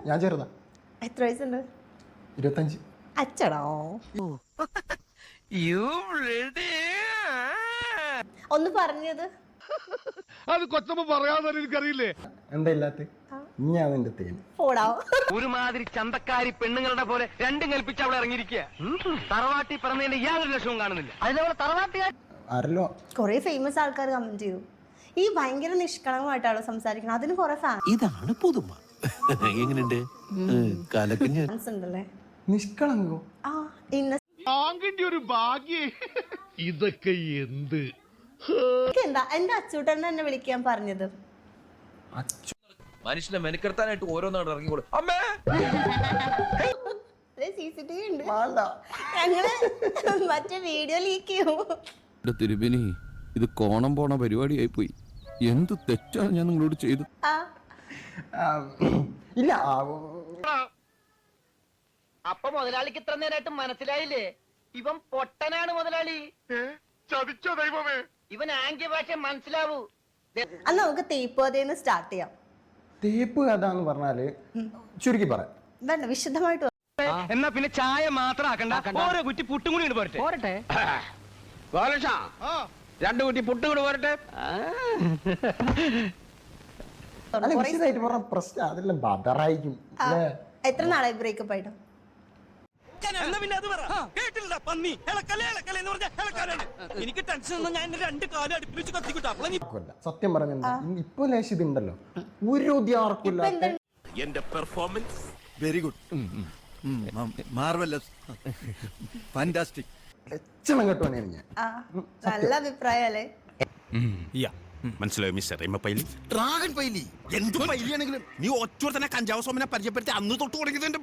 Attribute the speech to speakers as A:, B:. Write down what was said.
A: ഞാൻ ചെറുതാ.
B: എത്ര വയസ്സുണ്ട്?
A: 25.
B: അച്ചടോ. ഒന്ന് പറഞ്ഞത്
C: അത് കൊച്ചമ്മ പറയാതെ എനിക്കറിയില്ലേ.
A: എന്താ ഇല്ലാത്ത ഞാൻ നിന്റെ തേന്
B: പോടാ.
D: ഒരുമാതിരി ചന്തക്കാരി പെണ്ണുങ്ങളുടെ പോലെ രണ്ടും കൽപ്പിച്ച് അവിടെ ഇറങ്ങിയിരിക്കുക. തറവാട്ടി പറഞ്ഞതിന്റെ യാതൊരു ലക്ഷവും കാണുന്നില്ല. അതിനവളെ തറവാട്ടി
A: ആരല്ലോ
B: കൊറേ ഫേമസ് ആൾക്കാർ കമന്റ് ചെയ്തു, ഈ ഭയങ്കര നിഷ്കളങ്കമായിട്ടാണോ സംസാരിക്കണം, അതിന് കൊറേ
E: ഇതാണ് പുതുമ. എങ്ങനെയുണ്ട്
B: ഫാൻസ് ഉണ്ടല്ലേ.
A: നിഷ്കളങ്കോ?
B: ആ
C: ആങ്കിന്റെ ഒരു ഭാഗ്യേ. ഇതൊക്കെ എന്ത്
B: എന്താ എന്റെ അച്ചൂട്ടൻ എന്നെ വിളിക്കാൻ പറഞ്ഞത്?
F: മനുഷ്യനെ മെനക്കെടുത്താനായിട്ട് ഓരോന്നാണ് ഇറങ്ങിക്കോളൂ. അമ്മേ
B: CCTV ഉണ്ട്, ഞങ്ങള് മറ്റേ വീഡിയോ ലീക്ക് ചെയ്യും.
E: തിരുമേനി, ഇത് കോണം പോണ പരിപാടിയായി പോയി. എന്ത് തെറ്റാണ് ഞാൻ നിങ്ങളോട് ചെയ്തത്?
A: ഇല്ല.
D: അപ്പൊ മുതലാളിക്ക് ഇത്ര നേരമായിട്ട് മനസ്സിലായില്ലേ? ഇവൻ പൊട്ടനാണ് മുതലാളി.
C: ചതിച്ചോ ദൈവമേ.
D: ഇവൻ ആംഗ്യ ഭാഷ മനസ്സിലാവൂ.
B: അന്ന് നമുക്ക് തേപ്പുകഥയെന്ന് സ്റ്റാർട്ട് ചെയ്യാം.
A: തേപ്പ് കഥ എന്ന് പറഞ്ഞാല് ചുരുക്കി പറയാം.
B: വേണ്ട, വിശദമായിട്ട്
D: എന്നാ പിന്നെ ചായ മാത്രം ആക്കണ്ട, ഓരോ കുറ്റി പുട്ടും കൂടി പോരട്ടെ. പോരട്ടെ
F: ബാലകൃഷ്ണ, 2 കുറ്റി പുട്ടും കൂടി പോരട്ടെ.
A: അല്ല, വിശദമായിട്ട് പറഞ്ഞ പ്രശ്നം അതെല്ലാം ബദറായിരിക്കും.
B: എത്ര നാളായി ബ്രേക്കപ്പ് ആയിട്ട്?
G: എനിക്ക് ടെൻഷൻ ഒന്നും, ഞാൻ 2 കാലം അടുപ്പിച്ച് കത്തിക്കിട്ടാ.
A: സത്യം പറഞ്ഞ ഇപ്പൊ ലേശം ഇതുണ്ടല്ലോ, ഒരു ഉദ്യാർക്കില്ല.
E: എന്റെ performance very good, marvellous, fantastic.
A: ലക്ഷണം കെട്ടുവാണ് ഞാൻ.
B: നല്ല അഭിപ്രായല്ലേ?
E: മനസ്സിലായോ മിസ്റ്റർ പൈലി? ഡ്രാഗൺ പൈലി എന്ത് പൈലിയാണെങ്കിലും നീ ഒറ്റ തന്നെ കഞ്ചാവ് സോമനെ പരിചയപ്പെടുത്തി അന്ന് തൊട്ട് തുടങ്ങിയതിന്റെ